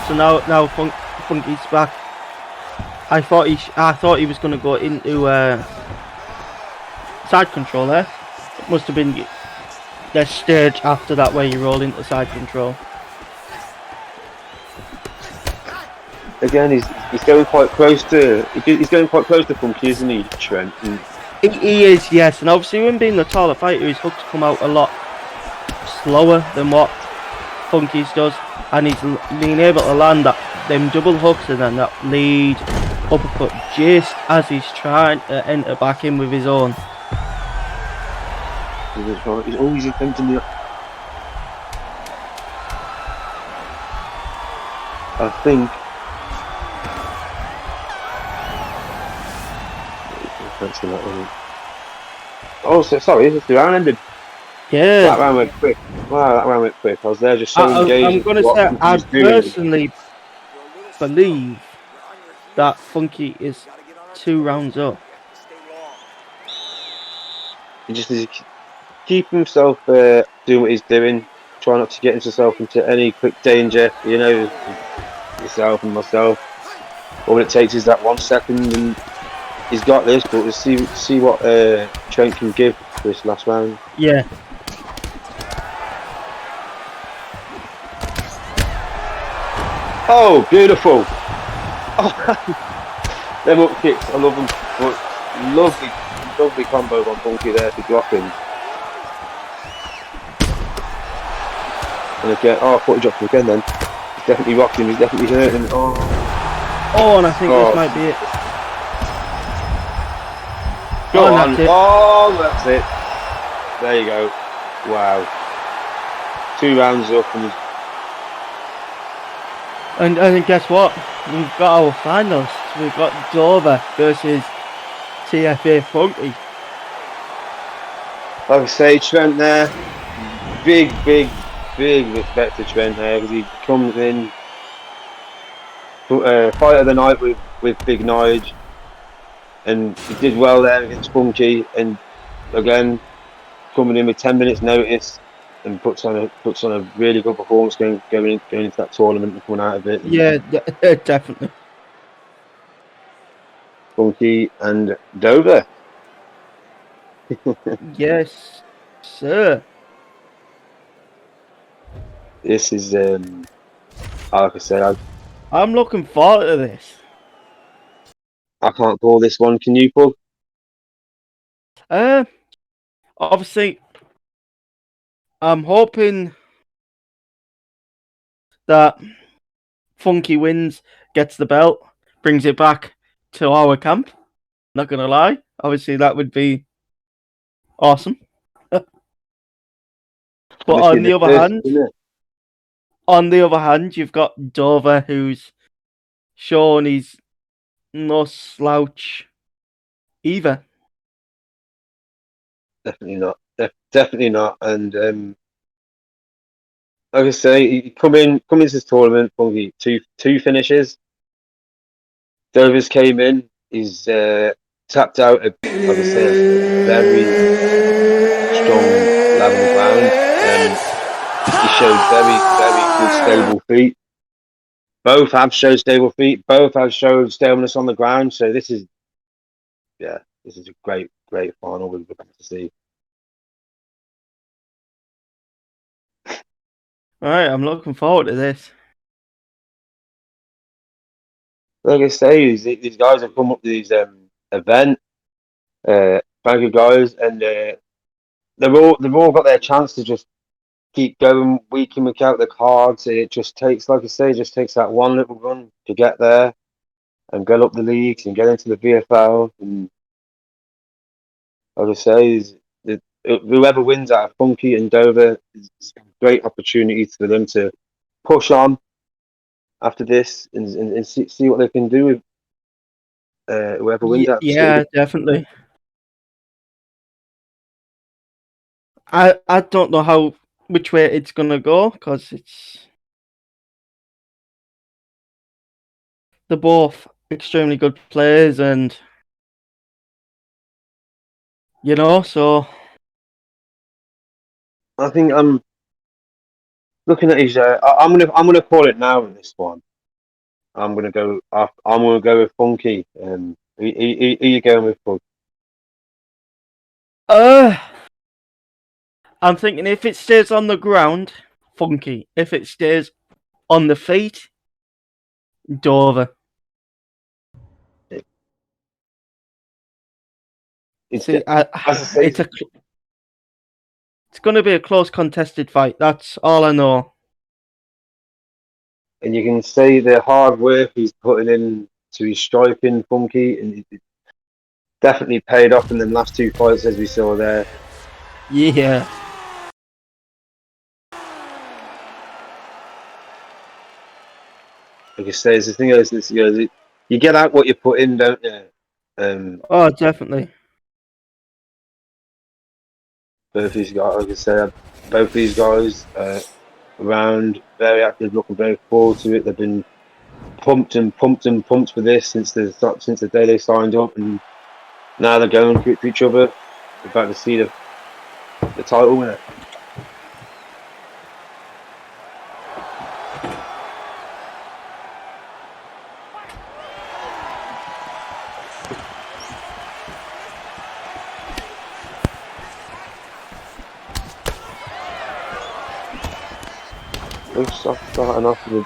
So now Funky's back. I thought he was going to go into side control there. It must have been the stage after that where you roll into side control. Again, he's going quite close to Funky, isn't he, Trent? And he is, yes, and obviously him being the taller fighter, his hooks come out a lot slower than what Funky's does, and he's being able to land them double hooks and then that lead uppercut just as he's trying to enter back in with his own. he's always attempting the. I think. Oh, sorry, the round ended. Yeah. That round went quick. Wow, that round went quick. I was there just so engaged. I'm going to say, I personally believe that Funky is 2 rounds up. He just needs to keep himself doing what he's doing. Try not to get himself into any quick danger. You know, yourself and myself. All it takes is that 1 second, and he's got this. But we'll see what Trent can give for this last round. Yeah. Oh, beautiful! Oh, them up kicks, I love them. But lovely combo on Funky there to drop him. And again, I thought he dropped him again then. He's definitely rocked him, he's definitely hurting. Oh, and I think this might be it. Go on. That's it. There you go. Wow. 2 rounds up and guess what? We've got our finalists. We've got Dover versus TFA Funky. like I say, Trent there. Big respect to Trent there because he comes in fight of the night with Big Nige, and he did well there against Funky, and again coming in with 10 minutes notice and puts on a really good performance going into that tournament and coming out of it. Yeah, definitely. Funky and Dover. Yes, sir. This is like I said, I'm looking forward to this. I can't call this one. Can you, Pug? Obviously, I'm hoping that Funky wins, gets the belt, brings it back to our camp. Not gonna lie, obviously that would be awesome. But on the other hand, you've got Dover, who's shown he's no slouch either. Definitely not. Definitely not. And like I say, he come into this tournament, Funky two finishes. Dover's came in. He's tapped out, like I say, a very strong lad on the ground. He showed very good stable feet. Both have showed stable feet. Both have showed stableness on the ground. So this is, yeah, this is a great final we're about to see. All right, I'm looking forward to this. Like I say, these guys have come up to these event, bunch of guys, and they've all got their chance to just keep going week in week out the cards. It just takes, like I say, just takes that one little run to get there and get up the leagues and get into the VFL. And like I say, whoever wins out of Funky and Dover is a great opportunity for them to push on after this and see what they can do with whoever wins out of the city. Yeah, definitely. I don't know which way it's gonna go because they're both extremely good players, and so I think I'm looking at his. I'm gonna call it now in this one. I'm gonna go. I'm gonna go with Funky. Who you going with, Funk? uh I'm thinking if it stays on the ground, Funky. If it stays on the feet, Dover. It's See, as I say, it's going to be a close contested fight. That's all I know. and you can see the hard work he's putting in to his striking, Funky, and it definitely paid off in the last two fights as we saw there. Yeah. Like I say, the thing is, you get out what you put in, don't you? Oh, definitely. Both these guys, like I said, both these guys around, very active, looking very forward to it. They've been pumped and pumped and pumped for this since the day they signed up, and now they're going for each other. We're about to see the title winner. We're starting off with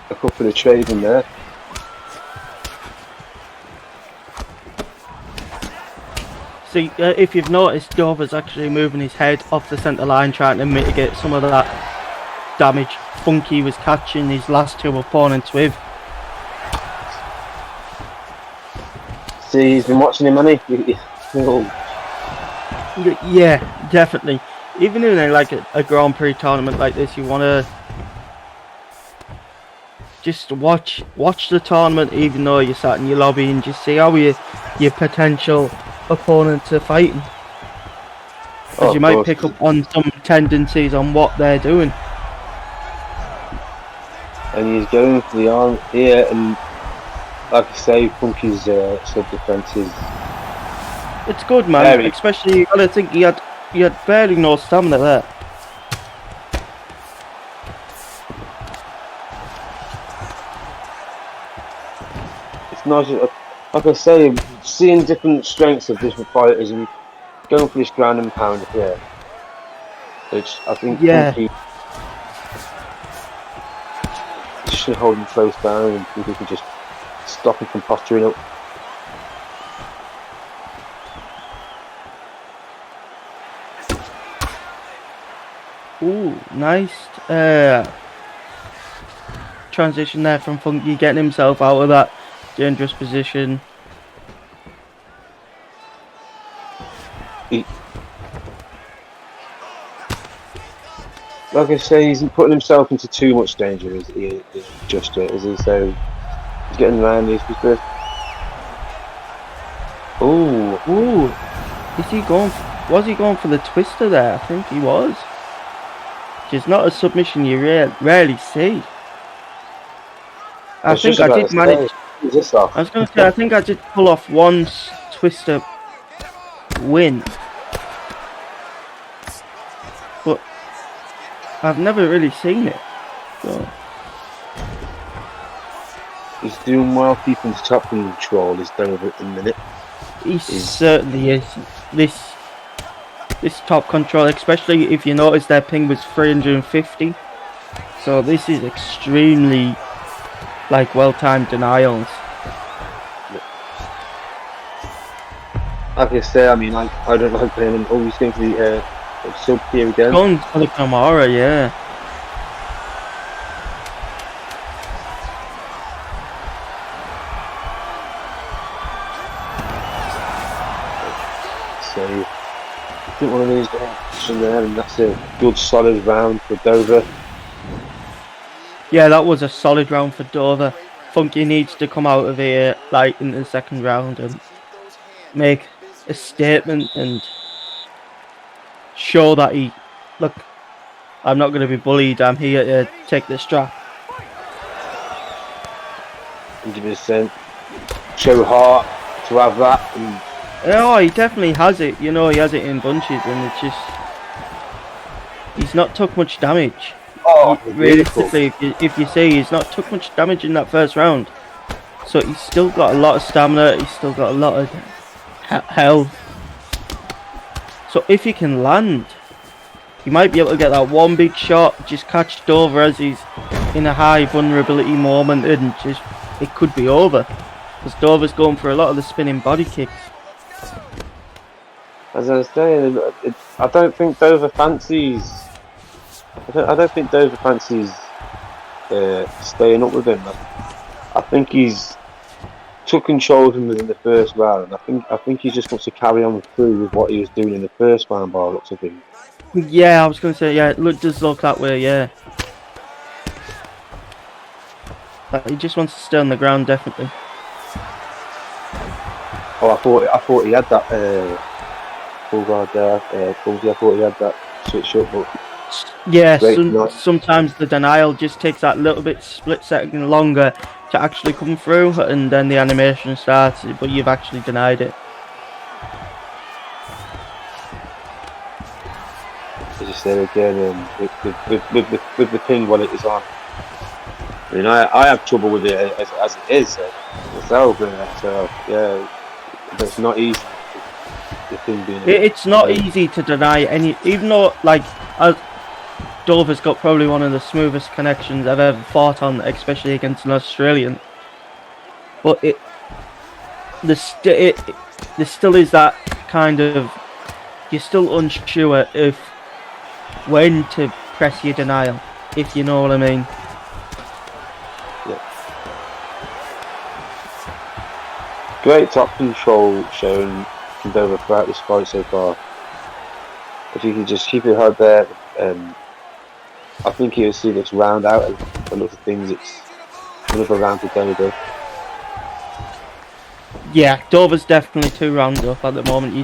a couple of trades in there. See, if you've noticed, Dover's actually moving his head off the centre line, trying to mitigate some of that damage Funky was catching his last two opponents with. See, he's been watching him, hasn't he? Yeah, definitely. Even in like a Grand Prix tournament like this, you want to just watch the tournament, even though you're sat in your lobby, and just see how your potential opponents are fighting. Because you might pick up on some tendencies on what they're doing. And he's going for the arm here, and like I say, Funky's sub-defense is... It's good, man. Especially, you gotta think he had barely no stamina there. It's nice, like I say, seeing different strengths of different fighters and going for this ground and pound here. I think Funky should hold him close down, and Funky can just stop him from posturing up. Ooh, nice transition there from Funky, getting himself out of that dangerous position. Like I say, he's putting himself into too much danger, is he? So he's getting around these people. Ooh, is he going? Was he going for the twister there? I think he was. Which is not a submission you rarely see. I think I did manage. I was going to say, I think I did pull off once twister win, but I've never really seen it. So. He's doing well keeping his top control. He's done with it in a minute. He certainly is. This top control, especially if you notice their ping was 350. So this is extremely like well-timed denials. Like I say, I mean, I don't like playing him. Always going for the sub here again. Going for the Kamara, yeah. So I think one of these guys in there, and that's a good solid round for Dover. Yeah, that was a solid round for Dover. Funky needs to come out of here like in the second round and make a statement and show that look, I'm not going to be bullied. I'm here to take the strap. 100%. Show heart to have that. And Oh, he definitely has it. You know, he has it in bunches, and it's just he's not took much damage. Realistically, if you see, he's not took much damage in that first round, so he's still got a lot of stamina. He's still got a lot of health. So if he can land, he might be able to get that one big shot, just catch Dover as he's in a high vulnerability moment, and just it could be over because Dover's going for a lot of the spinning body kicks. as I was saying, I don't think Dover fancies. I don't think Dover fancies staying up with him. I think he's took control of him within the first round. I think he just wants to carry on through with what he was doing in the first round by the looks of things. Yeah, I was going to say, yeah, it does look that way, yeah. But he just wants to stay on the ground, definitely. Oh, I thought he had that full guard there. I thought he had that switch up, but yeah, sometimes the denial just takes that little bit split second longer to actually come through, and then the animation starts, but you've actually denied it. As you said again, with the ping what it is on. I mean, I have trouble with it as it is myself. So yeah, but it's not easy. The thing being it's not easy to deny any, even though like Dover's got probably one of the smoothest connections I've ever fought on, especially against an Australian. But there still is that kind of, you're still unsure if when to press your denial, if you know what I mean. Yeah. Great top control shown from Dover throughout this fight so far. If you can just keep your head there, I think you'll see this round out and a lot of things. It's another round to Dover. Yeah, Dover's definitely 2 rounds up at the moment.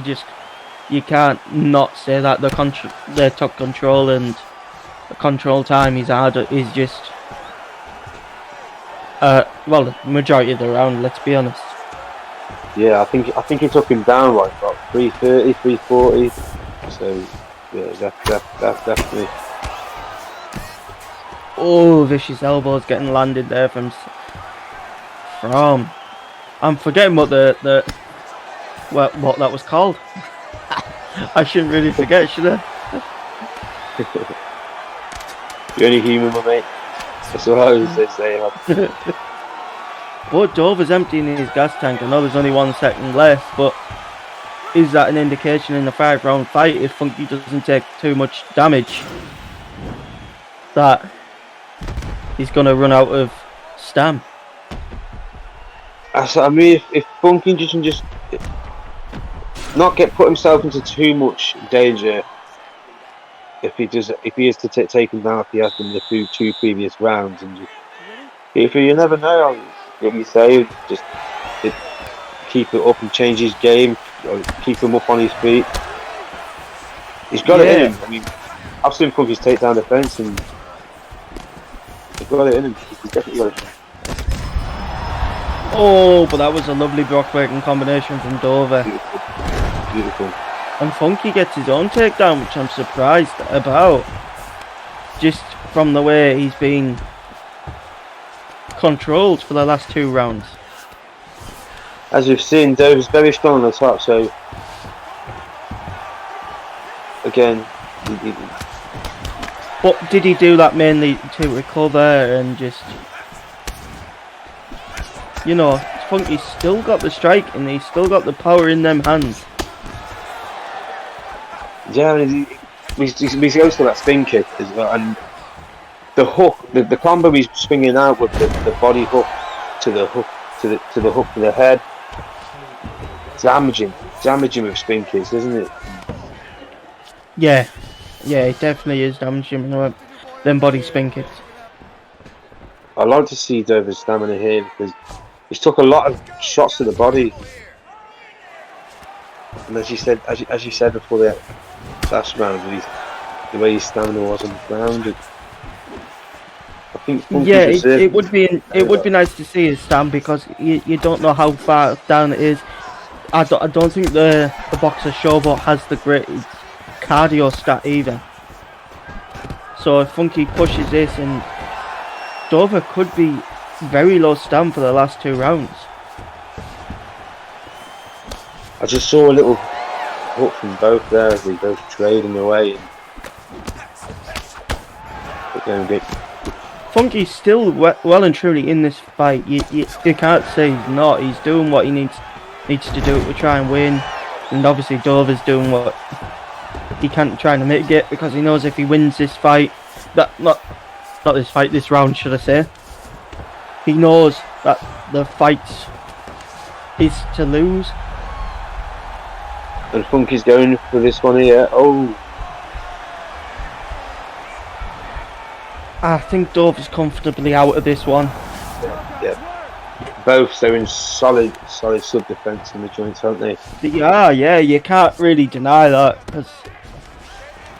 You can't not say that their top control and the control time he's had is just well, the majority of the round, let's be honest. Yeah, I think he took him down like about 330, 340. So yeah, that's definitely. Oh, vicious elbows getting landed there from. I'm forgetting what what that was called. I shouldn't really forget, should I? You're only human, my mate. That's what I was saying. But Dover's emptying his gas tank. I know there's only 1 second left, but is that an indication in the 5-round fight, if Funky doesn't take too much damage, that he's going to run out of stam? I mean, if Funky can just not put himself into too much danger, if he is to take him down, if he has been in the 2 previous rounds, and if you never know, like you say, just keep it up and change his game, keep him up on his feet. He's got it in him. I mean, I've seen Funky's take down defense, and he's got it in him. He's definitely got it in him. Oh, but that was a lovely block breaking combination from Dover. Beautiful. Beautiful. And Funky gets his own takedown, which I'm surprised about. Just from the way he's been controlled for the last 2 rounds. As we've seen, Dover's very strong on the top, so again, But did he do that mainly to recover and just, you know, Funky's still got the strike and he's still got the power in them hands. yeah, I mean, he goes for that spin kick as well, and the hook, the combo he's swinging out with the body hook to the hook to the hook to the head, damaging with spin kicks, isn't it? Yeah, it definitely is damaging them body spin kicks. I like to see Dover's stamina here because he's took a lot of shots to the body, and as you said before the last round, the way his stamina was on the ground. I think yeah, it would be nice to see his stand because you don't know how far down it is. I don't think the boxer Showboat has the great cardio stat either. So if Funky pushes this, and Dover could be very low stand for the last 2 rounds. I just saw a little hook from both there as they both trading away. Funky's still well and truly in this fight. You can't say he's not. He's doing what he needs to do to try and win, and obviously Dover's doing what he can trying to mitigate because he knows if he wins this fight, this round, should I say, he knows that the fight is to lose. And Funky's going for this one here. Oh, I think Dover's comfortably out of this one. yeah. Both they're in solid sub defense in the joints, aren't they? Yeah, you can't really deny that because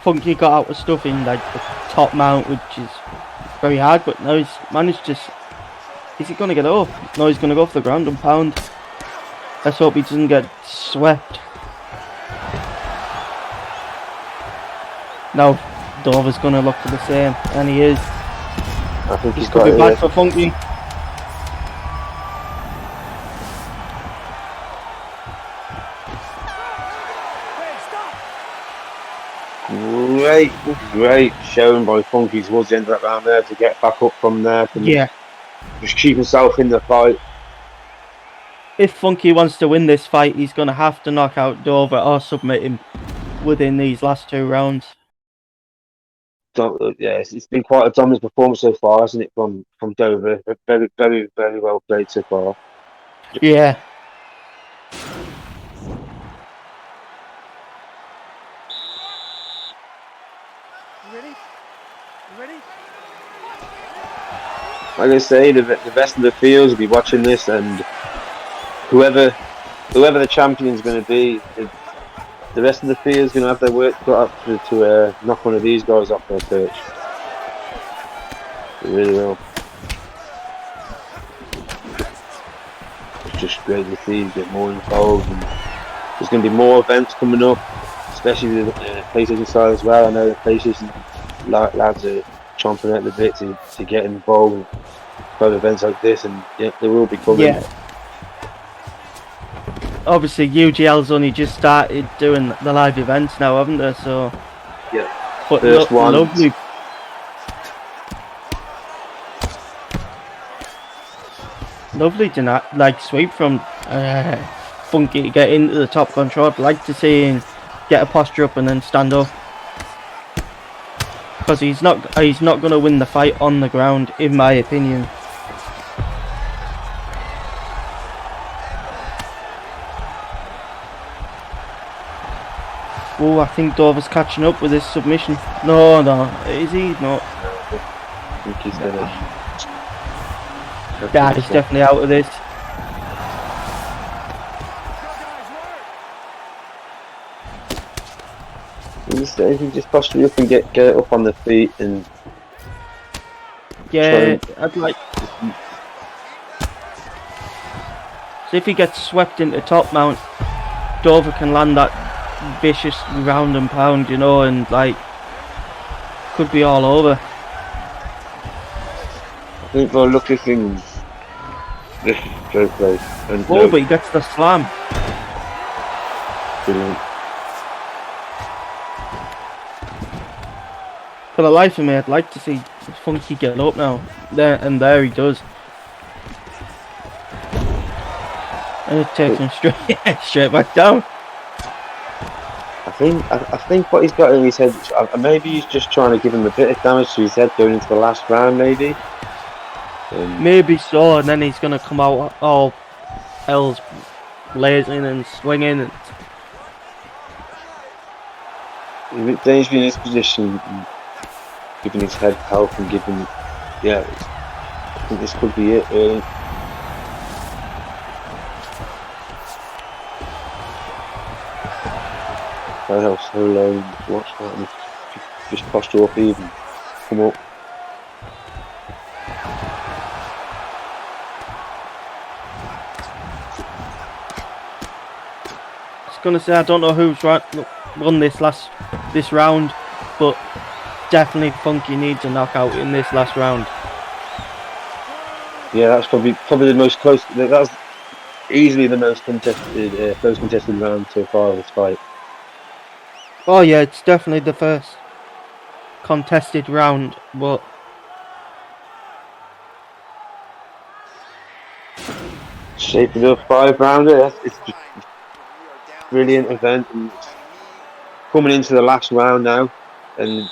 Funky got out of stuff in like the top mount, which is very hard, but now he's managed to. Is he going to get off? No, he's going to go for the ground and pound. Let's hope he doesn't get swept. Now Dover's going to look for the same, and he is. I think he's Could got be back for Funky. Great showing by Funky towards the end of that round there to get back up from there. Just keep himself in the fight. If Funky wants to win this fight, he's going to have to knock out Dover or submit him within these last 2 rounds. Yeah, it's been quite a dominant performance so far, hasn't it, from Dover? Very, very, very well played so far. Yeah. Like I say, the rest of the fields will be watching this, and whoever the champion is going to be, the rest of the field is going to have their work cut up to knock one of these guys off their perch. They really will. It's just great to see you get more involved, and there's going to be more events coming up, especially the PlayStation side as well. I know the PlayStation lads are chomping at the bit to get involved with both events like this, and yeah, they will be coming. Yeah. Obviously, UGL's only just started doing the live events now, haven't they? So yeah, but first one. Lovely to sweep from Funky to get into the top control. I'd like to see him get a posture up and then stand up, because he's not going to win the fight on the ground, in my opinion. Oh, I think Dover's catching up with his submission. No, is he? No. I think he's gonna. Yeah, he's definitely out of this. If you just posture up and get up on the feet and. Yeah, I'd like. So if he gets swept into top mount, Dover can land that vicious round and pound, and like could be all over. I think by look at things, this is so close. And But he gets the slam. brilliant. For the life of me, I'd like to see Funky get up now. There he does. And it takes him straight back down. I think what he's got in his head, maybe he's just trying to give him a bit of damage to his head going into the last round, maybe. Maybe so, and then he's gonna come out all hell's blazing and swinging. And He's a bit dangerous in this position, giving his head health and giving, I think this could be it, really. That helps so low, watch that, and just posture up even, come up. I was gonna say I don't know who's won this round, but definitely Funky needs a knockout in this last round. Yeah, that's probably the most close. That was easily the most contested round so far of this fight. Oh yeah, it's definitely the first contested round, but Shaping up 5-rounder. It's just a brilliant event, and it's coming into the last round now, and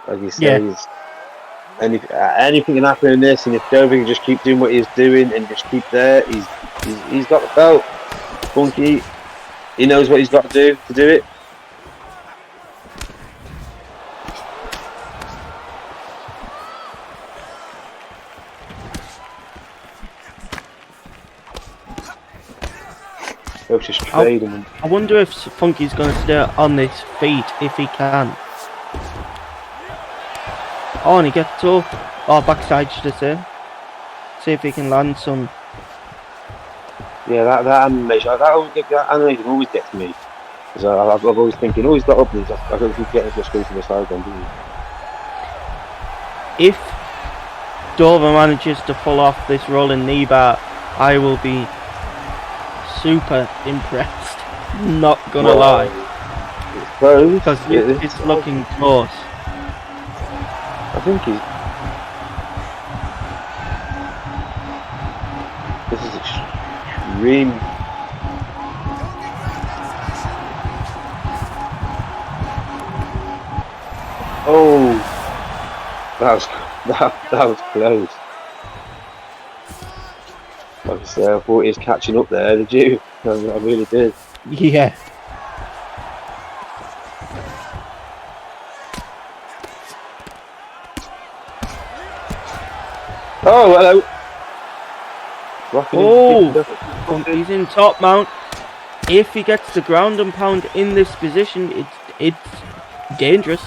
like you say, anything can happen in this, and if Dover can just keep doing what he's doing and just keep there, he's got the belt. Funky, he knows what he's got to do it. Just trade him. I wonder if Funky's going to stay on his feet if he can. Oh, and he gets up. Oh, backside should I say. See if he can land some. Yeah, that animation always gets me. Because I've always thinking, he's got up, I don't think getting just go to the side then, do you? If Dover manages to pull off this rolling knee bar, I will be super impressed. Not gonna lie. It's close. Because it's looking close. I think this is extreme. Oh, that was close. Like I say, I thought he was catching up there. Did you? I really did. Yeah. Oh, hello. He's in top mount. If he gets the ground and pound in this position, it's dangerous.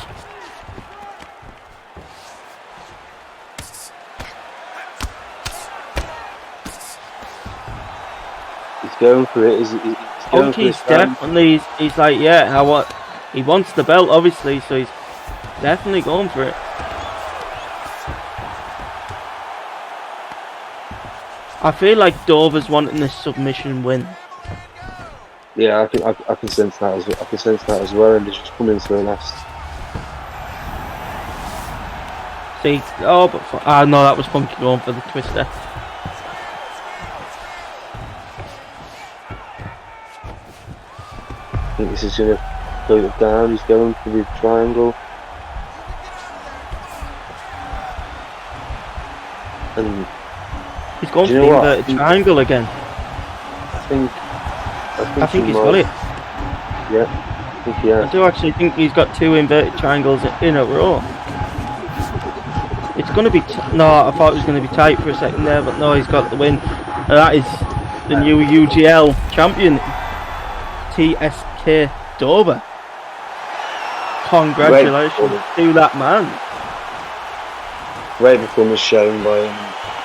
He's going for it. He's going Funky's definitely. He's like, he wants the belt, obviously, so he's definitely going for it. I feel like Dover's wanting this submission win. Yeah, I can sense that as well. And he's just coming to the last. See, no, that was Funky going for the twister. I think this is gonna go it down. He's going for the triangle, and he's going for the inverted triangle again. I think he's got it. Yeah, I think he has. I do actually think he's got 2 inverted triangles in a row. It's going to be... No, I thought it was going to be tight for a second there, but no, he's got the win. And that is the new UGL champion, TSK Dover. Congratulations to that man. Great performance shown by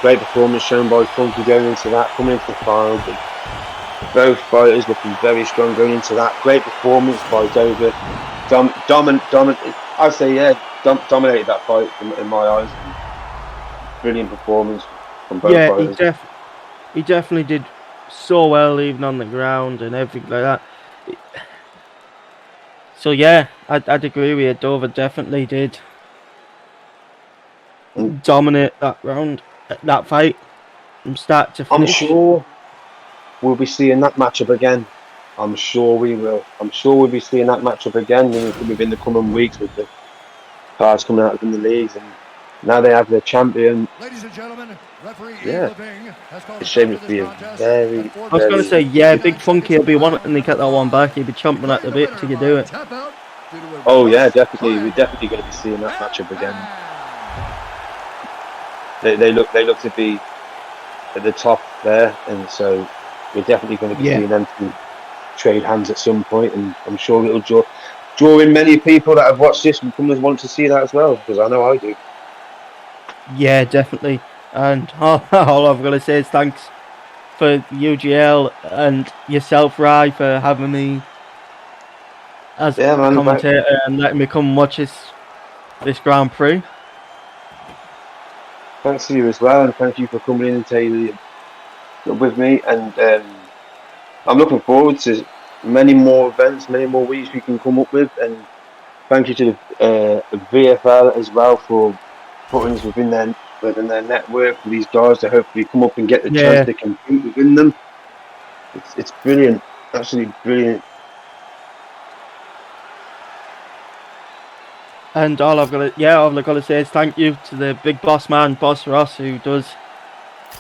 Great performance shown by Funky going into that, coming into the final. But both fighters looking very strong going into that. Great performance by Dover. I'd say, yeah, dominated that fight in my eyes. Brilliant performance from both Yeah, fighters. he definitely did so well, even on the ground and everything like that. So yeah, I'd agree with you. Dover definitely did dominate that round, that fight, from start to I'm finish. sure we'll be seeing that matchup again. I'm sure we will. I'm sure we'll be seeing that matchup again within the coming weeks with the cards coming out within the leagues, and now they have their champion. Ladies and gentlemen, referee Yeah, has called it's a shame stop to it this be a contest. very, I was going to very. say, yeah, Big Funky will be wanting to get that one back. He'll be chomping at the bit to do it. Oh yeah, definitely. We're definitely going to be seeing that matchup again. They look to be at the top there, and so we're definitely going to be Yeah, seeing them to trade hands at some point, and I'm sure it'll draw in many people that have watched this and come and want to see that as well, because I know I do. yeah, definitely. And all I've got to say is thanks for UGL and yourself, Ry, for having me as Yeah, a man. commentator and letting me come watch this Grand Prix. Thanks to you as well, and thank you for coming in and taking with me. And I'm looking forward to many more events, many more weeks we can come up with. And thank you to the VFL as well for putting us within their network for these guys to hopefully come up and get the chance Yeah, to compete within them. It's brilliant, absolutely brilliant. and all I've got to say is thank you to the big boss man, Boss Ross, who does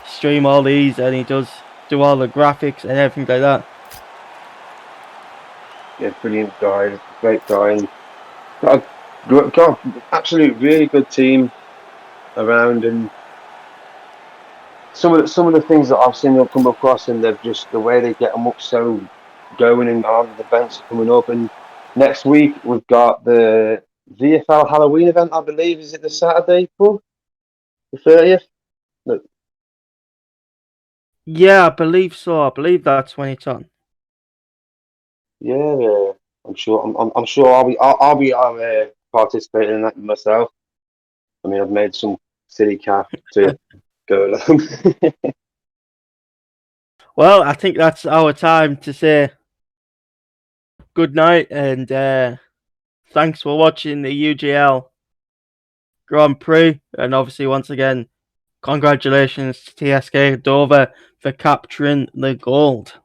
stream all these and he does do all the graphics and everything like that. Yeah, brilliant guy, great guy, and got absolute really good team around. And some of the things that I've seen them come across, and they've just the way they get them up so going, and on the events are coming up. And next week we've got the VFL Halloween event. I believe is it the Saturday, Paul? The 30th. No, Yeah, I believe so. I believe that's when it's on. yeah, I'm sure. I'm sure I'll be participating in that myself. I mean, I've made some silly calf to go along. Well, I think that's our time to say good night and thanks for watching the UGL Grand Prix. And obviously, once again, congratulations to TSK Dover for capturing the gold.